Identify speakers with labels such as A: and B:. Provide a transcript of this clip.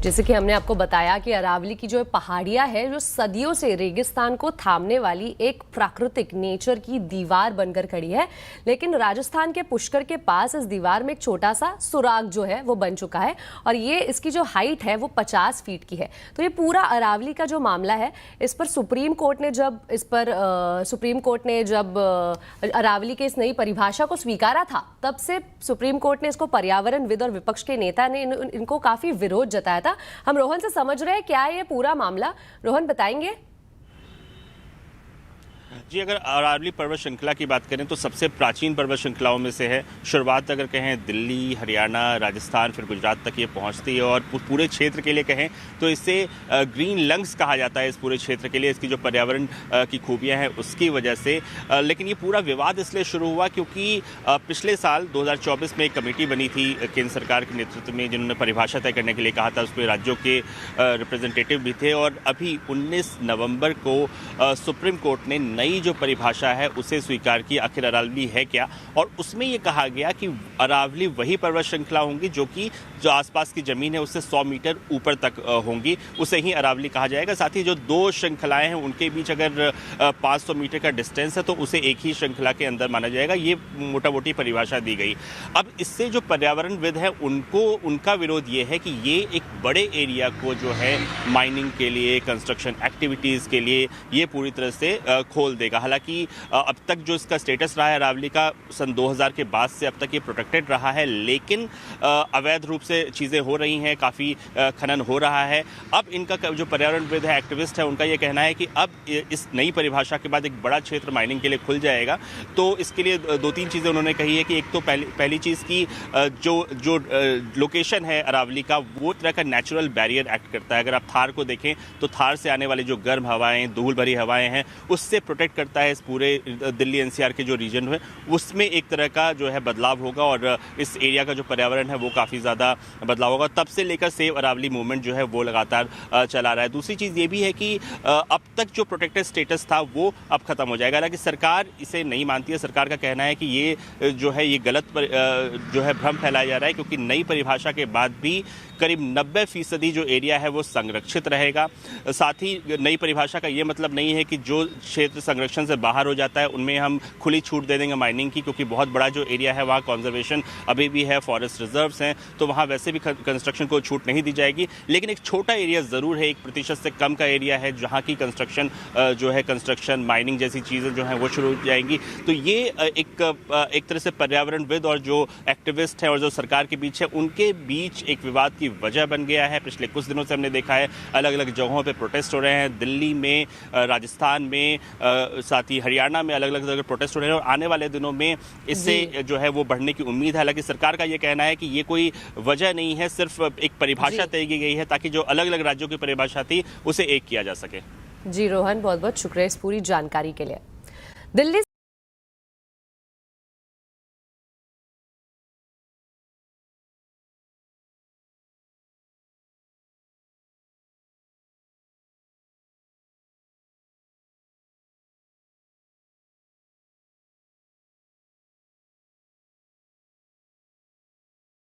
A: जैसे कि हमने आपको बताया कि अरावली की जो पहाड़ियां है जो सदियों से रेगिस्तान को थामने वाली एक प्राकृतिक नेचर की दीवार बनकर खड़ी है, लेकिन राजस्थान के पुष्कर के पास इस दीवार में एक छोटा सा सुराग जो है वो बन चुका है और ये इसकी जो हाइट है वो 50 फीट की है। तो ये पूरा अरावली का जो मामला है इस पर सुप्रीम कोर्ट ने जब अरावली के इस नई परिभाषा को स्वीकारा था, तब से सुप्रीम कोर्ट ने इसको पर्यावरणविद और विपक्ष के नेता ने इनको काफी विरोध जताया था। हम रोहन से समझ रहे हैं क्या है ये पूरा मामला। रोहन बताएंगे?
B: जी, अगर अरावली पर्वत श्रृंखला की बात करें तो सबसे प्राचीन पर्वत श्रृंखलाओं में से है। शुरुआत अगर कहें दिल्ली, हरियाणा, राजस्थान, फिर गुजरात तक ये पहुंचती है और पूरे क्षेत्र के लिए कहें तो इसे ग्रीन लंग्स कहा जाता है। इस पूरे क्षेत्र के लिए इसकी जो पर्यावरण की खूबियां हैं उसकी वजह से। लेकिन ये पूरा विवाद इसलिए शुरू हुआ क्योंकि पिछले साल 2024 में एक कमेटी बनी थी केंद्र सरकार के नेतृत्व में, जिन्होंने परिभाषा तय करने के लिए कहा था। उसमें राज्यों के रिप्रेजेंटेटिव भी थे और अभी 19 नवंबर को सुप्रीम कोर्ट ने नई जो परिभाषा है उसे स्वीकार की। आखिर अरावली है क्या, और उसमें यह कहा गया कि अरावली वही पर्वत श्रृंखला होंगी जो आसपास की जमीन है उससे 100 मीटर ऊपर तक होंगी, उसे ही अरावली कहा जाएगा। साथ ही जो दो श्रृंखलाएं हैं उनके बीच अगर 500 मीटर का डिस्टेंस है तो उसे एक ही श्रृंखला के अंदर माना जाएगा। ये मोटा मोटी परिभाषा दी गई। अब इससे जो पर्यावरणविद है उनका विरोध ये है कि ये एक बड़े एरिया को जो है माइनिंग के लिए, कंस्ट्रक्शन एक्टिविटीज के लिए ये पूरी तरह से खोल देगा। हालांकि अब तक जो इसका स्टेटस रहा है अरावली का, सन 2000 के बाद से अब तक ये प्रोटेक्टेड रहा है, लेकिन अवैध रूप से चीज़ें हो रही हैं, काफ़ी खनन हो रहा है। अब इनका जो पर्यावरणविद है, एक्टिविस्ट है, उनका ये कहना है कि अब इस नई परिभाषा के बाद एक बड़ा क्षेत्र माइनिंग के लिए खुल जाएगा। तो इसके लिए दो तीन चीज़ें उन्होंने कही है कि एक तो पहली चीज़ की जो लोकेशन है अरावली का, वो तरह का नेचुरल बैरियर एक्ट करता है। अगर आप थार को देखें तो थार से आने वाली जो गर्म हवाएं, धूल भरी हवाएं हैं, उससे प्रोटेक्ट करता है। इस पूरे दिल्ली एनसीआर के जो रीजन है उसमें एक तरह का जो है बदलाव होगा और इस एरिया का जो पर्यावरण है वो काफ़ी ज़्यादा बदलाव होगा। तब से लेकर सेव अरावली मूवमेंट जो है वो लगातार चला रहा है। दूसरी चीज़ ये भी है कि अब तक जो प्रोटेक्टेड स्टेटस था वो अब खत्म हो जाएगा। हालांकि सरकार इसे नहीं मानती है। सरकार का कहना है कि ये जो है ये गलत जो है भ्रम फैलाया जा रहा है, क्योंकि नई परिभाषा के बाद भी करीब 90% जो एरिया है वो संरक्षित रहेगा। साथ ही नई परिभाषा का ये मतलब नहीं है कि जो क्षेत्र संरक्षण से बाहर हो जाता है उनमें हम खुली छूट दे देंगे माइनिंग की, क्योंकि बहुत बड़ा जो एरिया है वहाँ कंजर्वेशन अभी भी है, फॉरेस्ट रिजर्व्स हैं, तो वहाँ वैसे भी कंस्ट्रक्शन को छूट नहीं दी जाएगी। लेकिन एक छोटा एरिया ज़रूर है, 1% से कम का एरिया है जहाँ की कंस्ट्रक्शन जो है कंस्ट्रक्शन माइनिंग जैसी चीज़ें जो हैं वो शुरू हो जाएंगी। तो ये एक तरह से पर्यावरणविद और जो एक्टिविस्ट हैं और जो सरकार के बीच है उनके बीच एक विवाद की वजह बन गया है। पिछले कुछ दिनों से हमने देखा है अलग अलग जगहों पे प्रोटेस्ट हो रहे हैं, दिल्ली में, राजस्थान में, साथ ही हरियाणा में अलग अलग जगह प्रोटेस्ट हो रहे हैं और आने वाले दिनों में इससे जो है वो बढ़ने की उम्मीद है। हालांकि सरकार का ये कहना है कि ये कोई वजह नहीं है, सिर्फ एक परिभाषा तय की गई है ताकि जो अलग अलग राज्यों की परिभाषा थी उसे एक किया जा सके।
A: जी रोहन, बहुत बहुत शुक्रिया इस पूरी जानकारी के लिए। दिल्ली